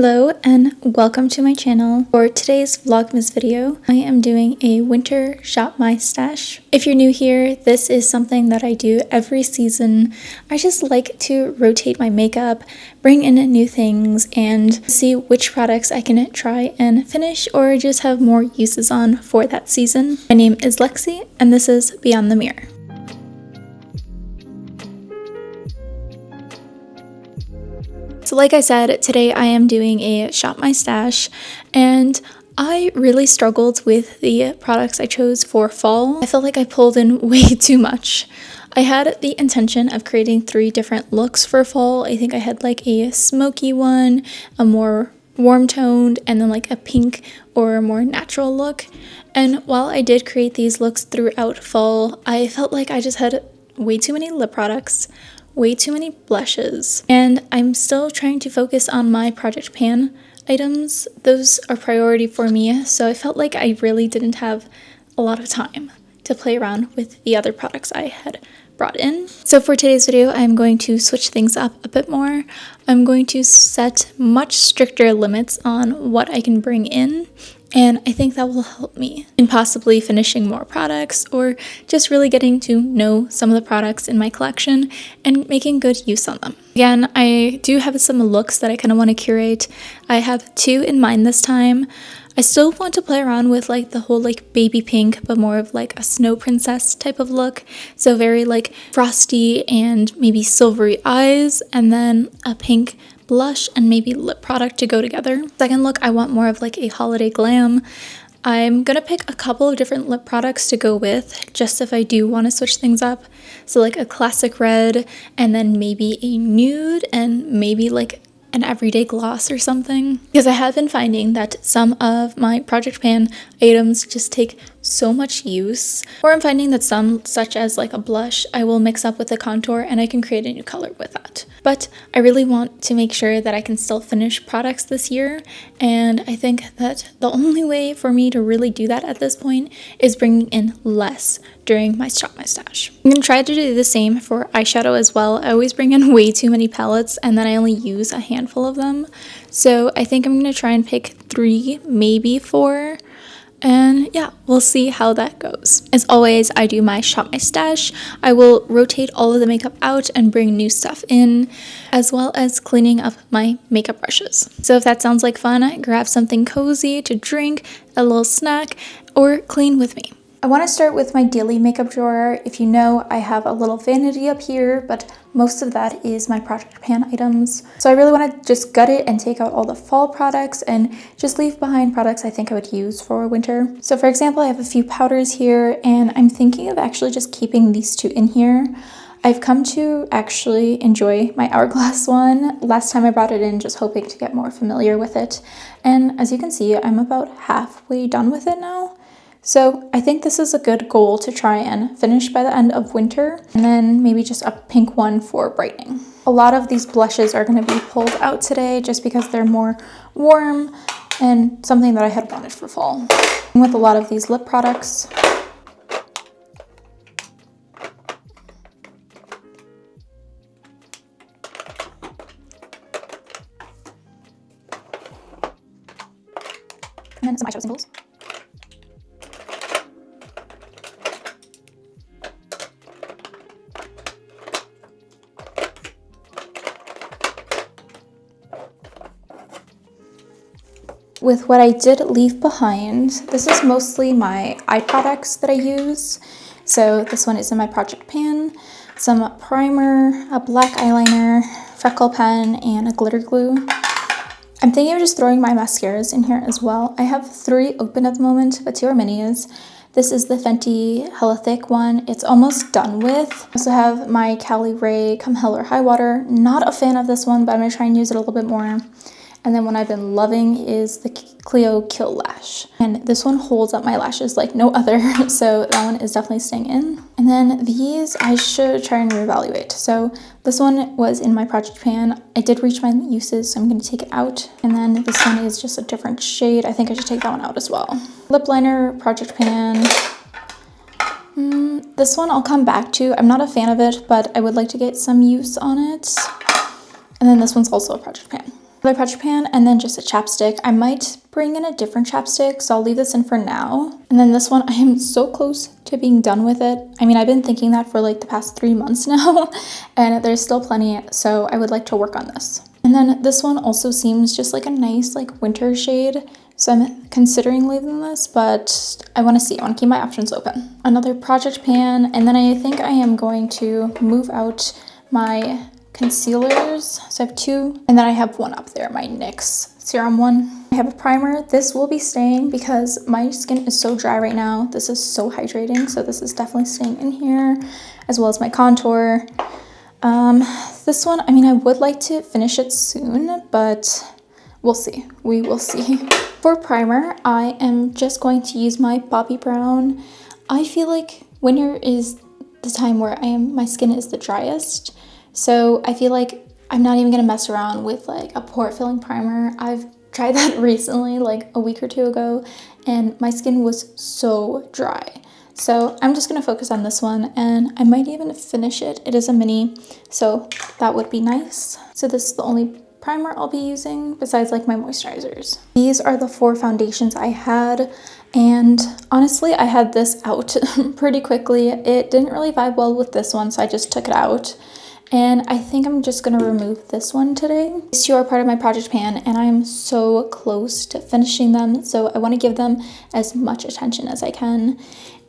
Hello and welcome to my channel. For today's Vlogmas video, I am doing a winter shop my stash. If you're new here, this is something that I do every season. I just like to rotate my makeup, bring in new things, and see which products I can try and finish or just have more uses on for that season. My name is Lexi and this is Beyond the Mirror. So like I said, today I am doing a shop my stash and I really struggled with the products I chose for fall. I felt like I pulled in way too much. I had the intention of creating 3 different looks for fall. I think I had like a smoky one, a more warm toned, and then like a pink or a more natural look. And while I did create these looks throughout fall, I felt like I just had way too many lip products, way too many blushes, and I'm still trying to focus on my Project Pan items. Those are priority for me, so I felt like I really didn't have a lot of time to play around with the other products I had brought in. So for today's video, I'm going to switch things up a bit more. I'm going to set much stricter limits on what I can bring in, and I think that will help me in possibly finishing more products or just really getting to know some of the products in my collection and making good use on them. Again, I do have some looks that I kind of want to curate. I have 2 in mind this time. I still want to play around with like the whole like baby pink, but more of like a snow princess type of look. So very like frosty and maybe silvery eyes, and then a pink blush and maybe lip product to go together. Second look, I want more of like a holiday glam. I'm gonna pick a couple of different lip products to go with, just if I do want to switch things up. So like a classic red, and then maybe a nude, and maybe like an everyday gloss or something, because I have been finding that some of my Project Pan items just take so much use, or I'm finding that some, such as like a blush, I will mix up with a contour and I can create a new color with that. But I really want to make sure that I can still finish products this year, and I think that the only way for me to really do that at this point is bringing in less during my shop my stash. I'm gonna try to do the same for eyeshadow as well. I always bring in way too many palettes and then I only use a handful of them. So I think I'm gonna try and pick 3, maybe 4. And yeah, we'll see how that goes. As always, I do my shop my stash. I will rotate all of the makeup out and bring new stuff in, as well as cleaning up my makeup brushes. So if that sounds like fun, grab something cozy to drink, a little snack, or clean with me. I want to start with my daily makeup drawer. If you know, I have a little vanity up here, but most of that is my Project Pan items. So I really want to just gut it and take out all the fall products and just leave behind products I think I would use for winter. So for example, I have a few powders here, and I'm thinking of actually just keeping these 2 in here. I've come to actually enjoy my Hourglass one. Last time I brought it in just hoping to get more familiar with it. And as you can see, I'm about halfway done with it now. So I think this is a good goal to try and finish by the end of winter, and then maybe just a pink one for brightening. A lot of these blushes are going to be pulled out today just because they're more warm and something that I had wanted for fall. And with a lot of these lip products, and then some eyeshadow symbols. With what I did leave behind, this is mostly my eye products that I use. So this one is in my Project Pan, some primer, a black eyeliner, freckle pen, and a glitter glue. I'm thinking of just throwing my mascaras in here as well. I have 3 open at the moment, but 2 are minis. This is the Fenty Hella Thick one. It's almost done with. I also have my Cali Ray Come Hell or High Water. Not a fan of this one, but I'm going to try and use it a little bit more. And then one I've been loving is the Clio Kill Lash. And this one holds up my lashes like no other, so that one is definitely staying in. And then these I should try and reevaluate. So this one was in my Project Pan. I did reach my uses, so I'm going to take it out. And then this one is just a different shade. I think I should take that one out as well. Lip liner, Project Pan. This one I'll come back to. I'm not a fan of it, but I would like to get some use on it. And then this one's also a Project Pan. another project pan, and then just a chapstick. I might bring in a different chapstick, so I'll leave this in for now. And then this one, I am so close to being done with it. I mean, I've been thinking that for like the past 3 months now, and there's still plenty, so I would like to work on this. And then this one also seems just like a nice like winter shade, so I'm considering leaving this, but I want to see. I want to keep my options open. Another project pan, and then I think I am going to move out my concealers. So I have 2, and then I have one up there, my NYX serum one. I have a primer. This will be staying because my skin is so dry right now. This is so hydrating, so this is definitely staying in here, as well as my contour. This one, I mean, I would like to finish it soon, but we'll see. We will see. For primer, I am just going to use my Bobbi Brown. I feel like winter is the time where my skin is the driest. So I feel like I'm not even gonna mess around with like a pore filling primer. I've tried that recently, like a week or 2 ago, and my skin was so dry. So I'm just gonna focus on this one, and I might even finish it. It is a mini, so that would be nice. So this is the only primer I'll be using besides like my moisturizers. These are the 4 foundations I had, and honestly I had this out pretty quickly. It didn't really vibe well with this one, so I just took it out, and I think I'm just gonna remove this one today. These 2 are part of my project pan, and I'm so close to finishing them, so I want to give them as much attention as I can.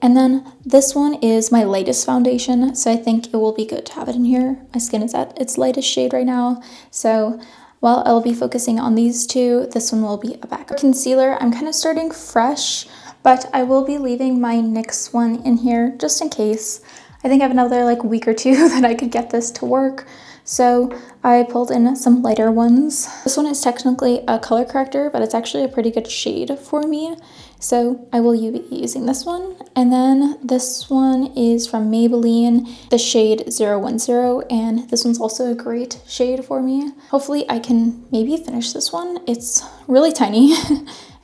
And then this one is my lightest foundation, so I think it will be good to have it in here. My skin is at its lightest shade right now, so while I'll be focusing on these 2, this one will be a backup. Concealer, I'm kind of starting fresh, but I will be leaving my NYX one in here just in case. I think I have another like week or 2 that I could get this to work. So I pulled in some lighter ones. This one is technically a color corrector, but it's actually a pretty good shade for me. So I will be using this one. And then this one is from Maybelline, the shade 010, and this one's also a great shade for me. Hopefully I can maybe finish this one. It's really tiny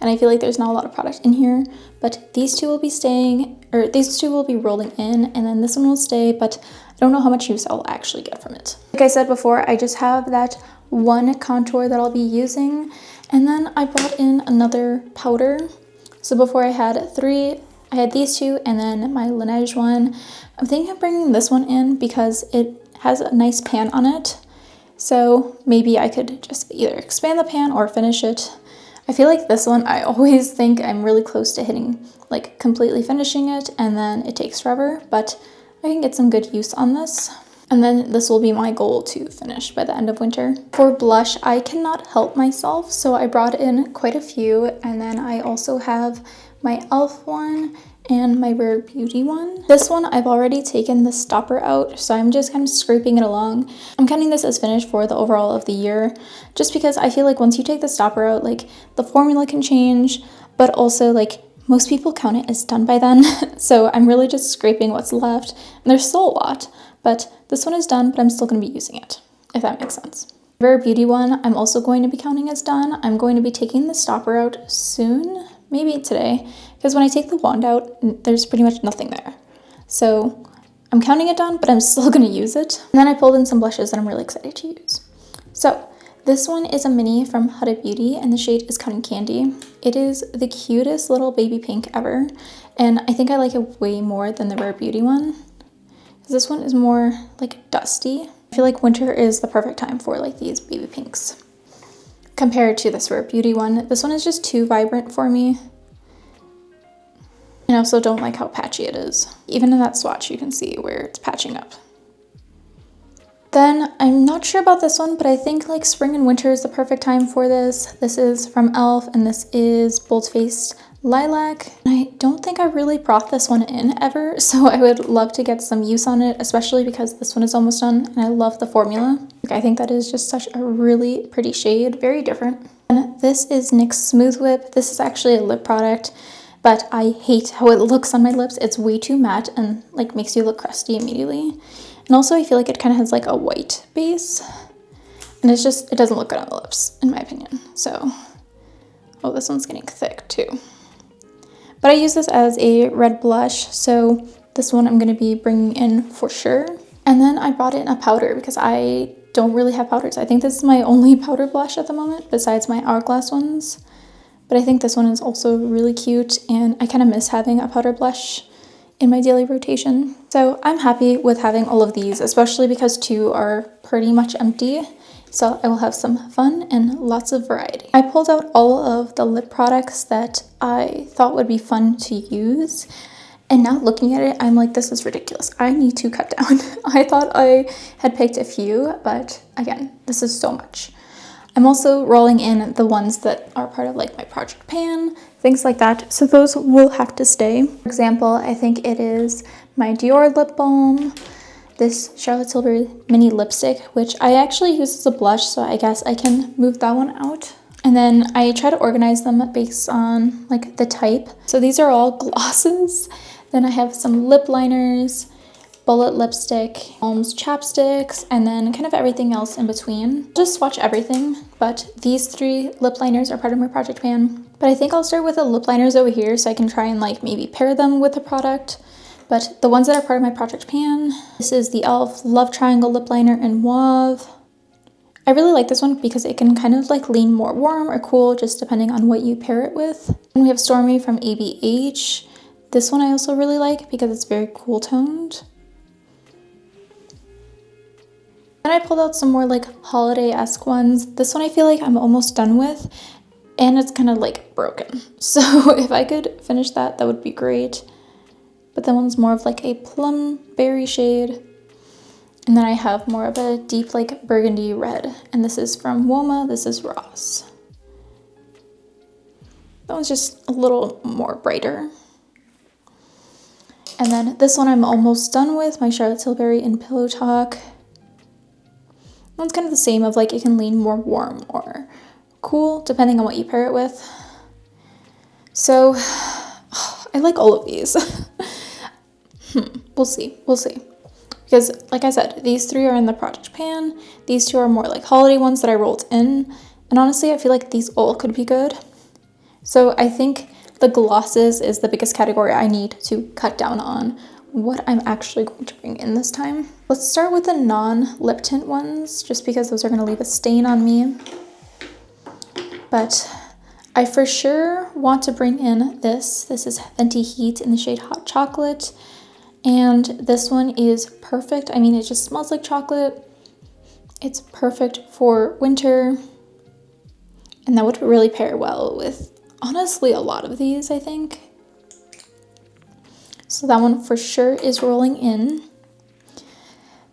and I feel like there's not a lot of product in here, but these 2 will be staying, or these 2 will be rolling in, and then this one will stay, but I don't know how much use I'll actually get from it. Like I said before, I just have that one contour that I'll be using, and then I brought in another powder. So before I had 3, I had these 2, and then my Laneige one. I'm thinking of bringing this one in because it has a nice pan on it. So maybe I could just either expand the pan or finish it. I feel like this one, I always think I'm really close to hitting, like completely finishing it, and then it takes forever, but I can get some good use on this. And then this will be my goal to finish by the end of winter. For blush, I cannot help myself, so I brought in quite a few, and then I also have my e.l.f. one and my Rare Beauty one. This one, I've already taken the stopper out, so I'm just kind of scraping it along. I'm counting this as finished for the overall of the year, just because I feel like once you take the stopper out, like the formula can change, but also like most people count it as done by then. So I'm really just scraping what's left, and there's still a lot, but this one is done, but I'm still going to be using it, if that makes sense. Rare Beauty one, I'm also going to be counting as done. I'm going to be taking the stopper out soon, maybe today, because when I take the wand out, there's pretty much nothing there. So I'm counting it done, but I'm still going to use it. And then I pulled in some blushes that I'm really excited to use. So this one is a mini from Huda Beauty, and the shade is Cotton Candy. It is the cutest little baby pink ever, and I think I like it way more than the Rare Beauty one. This one is more like dusty. I feel like winter is the perfect time for like these baby pinks compared to this Rare Beauty one. This one is just too vibrant for me. And I also don't like how patchy it is. Even in that swatch, you can see where it's patching up. Then I'm not sure about this one, but I think like spring and winter is the perfect time for this. This is from e.l.f. and this is Bold Faced Lilac. I don't think I really brought this one in ever, so I would love to get some use on it, especially because this one is almost done and I love the formula. I think that is just such a really pretty shade, very different. And this is NYX Smooth Whip. This is actually a lip product, but I hate how it looks on my lips. It's way too matte and like makes you look crusty immediately. And also I feel like it kind of has like a white base, and it's just, it doesn't look good on the lips in my opinion. So, oh, this one's getting thick too. But I use this as a red blush, so this one I'm going to be bringing in for sure. And then I brought in a powder because I don't really have powders. I think this is my only powder blush at the moment besides my Hourglass ones. But I think this one is also really cute, and I kind of miss having a powder blush in my daily rotation. So I'm happy with having all of these, especially because 2 are pretty much empty. So I will have some fun and lots of variety. I pulled out all of the lip products that I thought would be fun to use. And now looking at it, I'm like, this is ridiculous. I need to cut down. I thought I had picked a few, but again, this is so much. I'm also rolling in the ones that are part of like my project pan, things like that. So those will have to stay. For example, I think it is my Dior lip balm, this Charlotte Tilbury mini lipstick, which I actually use as a blush, so I guess I can move that one out. And then I try to organize them based on like the type. So these are all glosses. Then I have some lip liners, bullet lipstick, balms, chapsticks, and then kind of everything else in between. Just swatch everything, but these 3 lip liners are part of my project pan. But I think I'll start with the lip liners over here so I can try and like maybe pair them with the product. But the ones that are part of my project pan, this is the e.l.f. Love Triangle Lip Liner in Mauve. I really like this one because it can kind of like lean more warm or cool just depending on what you pair it with. And we have Stormy from ABH. This one I also really like because it's very cool toned. Then I pulled out some more like holiday-esque ones. This one I feel like I'm almost done with, and it's kind of like broken. So if I could finish that, that would be great. But that one's more of like a plum berry shade. And then I have more of a deep like burgundy red. And this is from Woma, this is Ross. That one's just a little more brighter. And then this one I'm almost done with, my Charlotte Tilbury in Pillow Talk. One's kind of the same of like it can lean more warm or cool depending on what you pair it with. So I like all of these. We'll see. Because like I said, these 3 are in the project pan. These 2 are more like holiday ones that I rolled in. And honestly, I feel like these all could be good. So I think the glosses is the biggest category I need to cut down on what I'm actually going to bring in this time. Let's start with the non-lip tint ones, just because those are going to leave a stain on me. But I for sure want to bring in this. This is Fenty Heat in the shade Hot Chocolate. And this one is perfect. I mean, it just smells like chocolate. It's perfect for winter. And that would really pair well with, honestly, a lot of these, I think. So that one for sure is rolling in.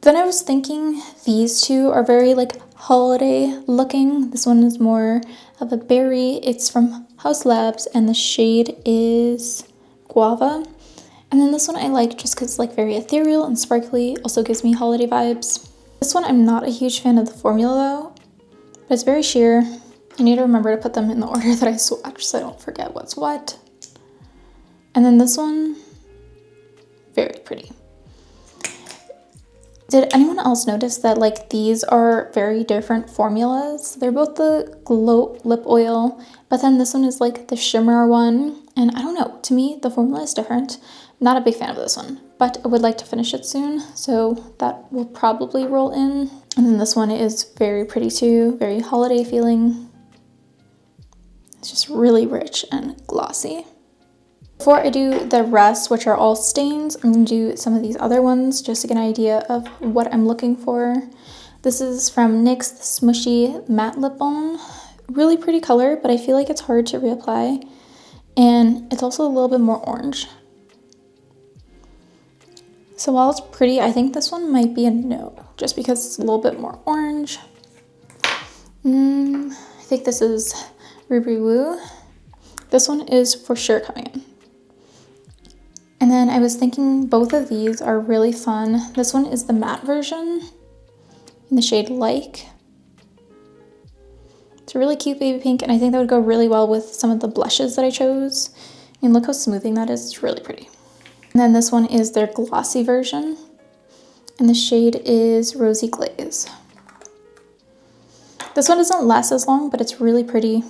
Then I was thinking these 2 are very like holiday looking. This one is more of a berry. It's from House Labs and the shade is Guava. And then this one I like just because it's like very ethereal and sparkly. Also gives me holiday vibes. This one I'm not a huge fan of the formula though, but it's very sheer. I need to remember to put them in the order that I swatch so I don't forget what's what. And then this one, very pretty. Did anyone else notice that like these are very different formulas? They're both the Glow Lip Oil, but then this one is like the shimmer one. And I don't know, to me, the formula is different. Not a big fan of this one, but I would like to finish it soon. So that will probably roll in. And then this one is very pretty too, very holiday feeling. It's just really rich and glossy. Before I do the rest, which are all stains, I'm going to do some of these other ones just to get an idea of what I'm looking for. This is from NYX, the Smushy Matte Lip Balm. Really pretty color, but I feel like it's hard to reapply. And it's also a little bit more orange. So while it's pretty, I think this one might be a no, just because it's a little bit more orange. I think this is Ruby Woo. This one is for sure coming in. And then I was thinking both of these are really fun. This one is the matte version in the shade Like. It's a really cute baby pink, and I think that would go really well with some of the blushes that I chose. And look how smoothing that is, it's really pretty. And then this one is their glossy version, and the shade is Rosy Glaze. This one doesn't last as long, but it's really pretty.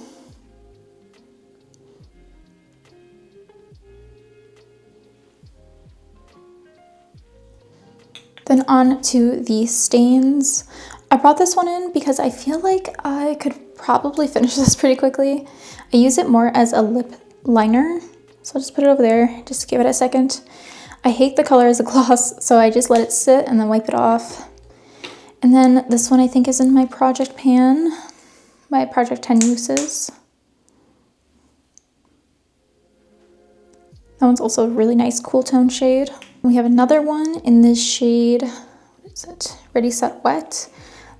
Then on to the stains. I brought this one in because I feel like I could probably finish this pretty quickly. I use it more as a lip liner, so I'll just put it over there, just give it a second. I hate the color as a gloss, so I just let it sit and then wipe it off. And then this one I think is in my project pan, my project 10 uses. That one's also a really nice cool tone shade. We have another one in this shade, what is it? Ready, Set, Wet.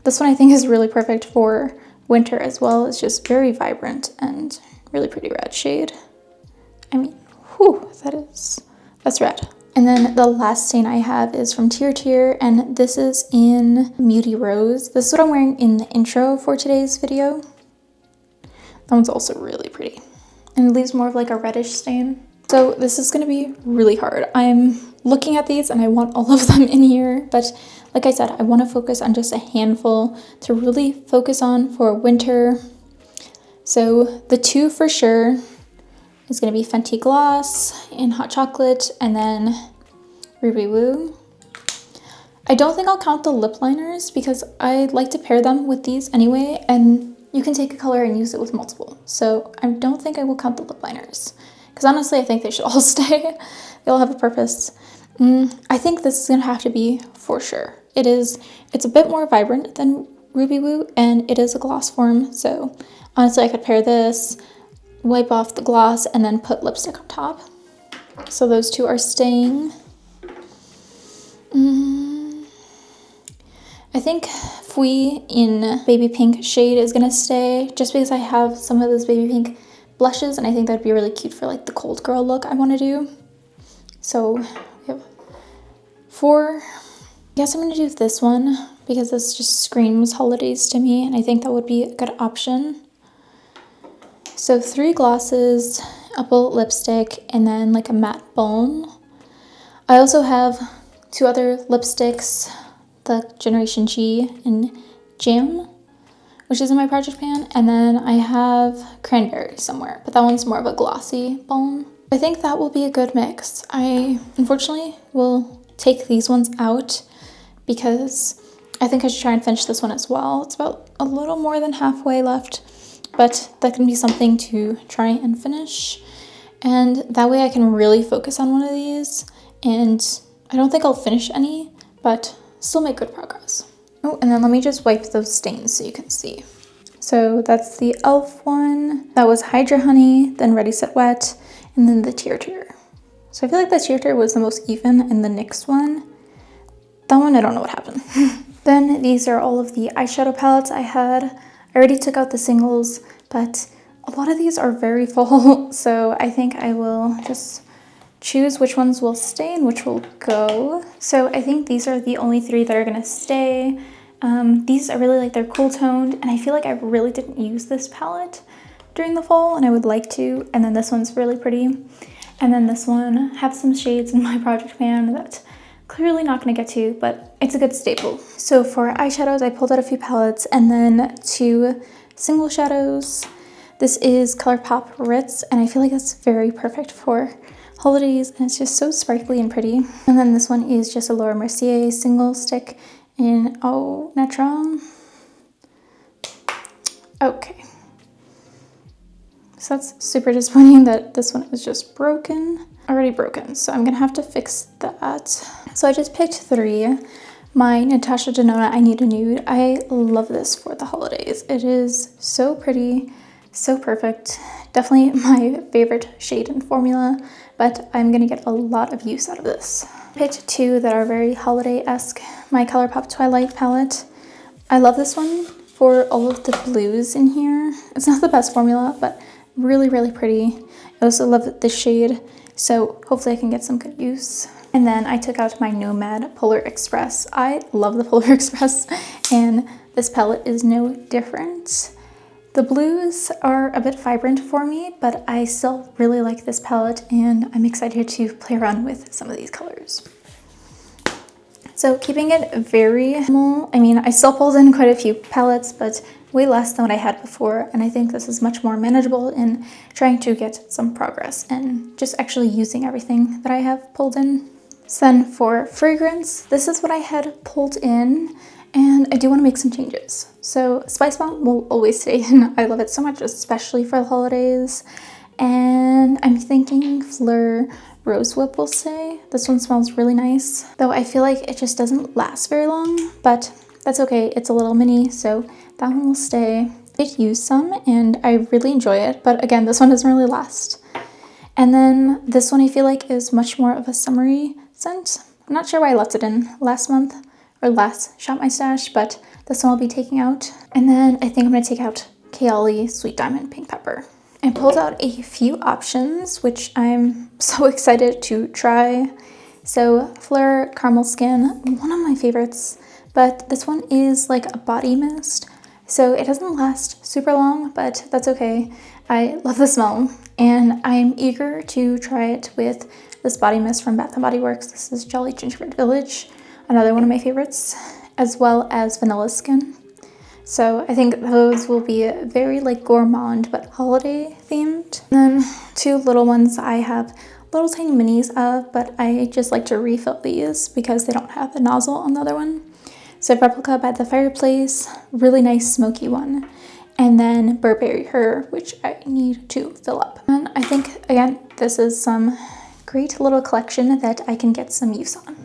This one I think is really perfect for winter as well. It's just very vibrant and really pretty red shade. I mean, whew, that's red. And then the last stain I have is from Tear, and this is in Muty Rose. This is what I'm wearing in the intro for today's video. That one's also really pretty. And it leaves more of like a reddish stain. So this is gonna be really hard. I'm looking at these and I want all of them in here, but like I said, I wanna focus on just a handful to really focus on for winter. So the two for sure is gonna be Fenty Gloss in Hot Chocolate and then Ruby Woo. I don't think I'll count the lip liners because I like to pair them with these anyway, and you can take a color and use it with multiple. So I don't think I will count the lip liners. Because honestly, I think they should all stay. They all have a purpose. I think this is gonna have to be for sure. It's a bit more vibrant than Ruby Woo, and it is a gloss form. So honestly, I could pair this, wipe off the gloss, and then put lipstick on top. So those two are staying. I think Fui in Baby Pink shade is gonna stay, just because I have some of those Baby Pink blushes, and I think that'd be really cute for like the cold girl look I want to do. So we have 4. I guess I'm gonna do this one because this just screams holidays to me, and I think that would be a good option. So 3 glosses, a bullet lipstick, and then like a matte balm. I also have 2 other lipsticks, the Generation G and Jam, which is in my project pan, and then I have Cranberry somewhere, but that one's more of a glossy balm. I think that will be a good mix. I unfortunately will take these ones out because I think I should try and finish this one as well. It's about a little more than halfway left, but that can be something to try and finish. And that way I can really focus on one of these, and I don't think I'll finish any, but still make good progress. Oh, and then let me just wipe those stains so you can see. So that's the e.l.f. one. That was Hydra Honey, then Ready, Set, Wet, and then the Tear. So I feel like the Tear was the most even, and the NYX one, that one I don't know what happened. Then these are all of the eyeshadow palettes I had. I already took out the singles, but a lot of these are very full, so I think I will just choose which ones will stay and which will go. So I think these are the only 3 that are gonna stay. These I really like, they're cool toned, and I feel like I really didn't use this palette during the fall, and I would like to. And then this one's really pretty. And then this one have some shades in my project pan that clearly not gonna get to, but it's a good staple. So for eyeshadows, I pulled out a few palettes and then 2 single shadows. This is ColourPop Ritz, and I feel like that's very perfect for holidays, and it's just so sparkly and pretty. And then this one is just a Laura Mercier single stick in Au Naturel. Okay. So that's super disappointing that this one is just already broken. So I'm gonna have to fix that. So I just picked 3. My Natasha Denona I Need a Nude. I love this for the holidays. It is so pretty, so perfect. Definitely my favorite shade and formula, but I'm gonna get a lot of use out of this. I picked 2 that are very holiday-esque. My ColourPop Twilight palette. I love this one for all of the blues in here. It's not the best formula, but really, really pretty. I also love this shade, so hopefully I can get some good use. And then I took out my Nomad Polar Express. I love the Polar Express, and this palette is no different. The blues are a bit vibrant for me, but I still really like this palette, and I'm excited to play around with some of these colors. So keeping it very minimal, I mean, I still pulled in quite a few palettes, but way less than what I had before, and I think this is much more manageable in trying to get some progress and just actually using everything that I have pulled in. So then for fragrance, this is what I had pulled in, And I do want to make some changes. So Spice Bomb will always stay in. I love it so much, especially for the holidays. And I'm thinking Fleur Rose Whip will stay. This one smells really nice, though I feel like it just doesn't last very long, but that's okay. It's a little mini, so that one will stay. I did use some and I really enjoy it, but again, this one doesn't really last. And then this one I feel like is much more of a summery scent. I'm not sure why I left it in last month or last Shop My Stash, but this one I'll be taking out. And then I think I'm gonna take out Kayali Sweet Diamond Pink Pepper. I pulled out a few options, which I'm so excited to try. So Fleur Caramel Skin, one of my favorites, but this one is like a body mist. So it doesn't last super long, but that's okay. I love the smell and I'm eager to try it with this body mist from Bath & Body Works. This is Jolly Gingerbread Village, another one of my favorites, as well as Vanilla Skin. So I think those will be very like gourmand but holiday themed. And then two little ones I have little tiny minis of, but I just like to refill these because they don't have the nozzle on the other one. So Replica by the Fireplace, really nice smoky one. And then Burberry Her, which I need to fill up. And I think, again, this is some great little collection that I can get some use on.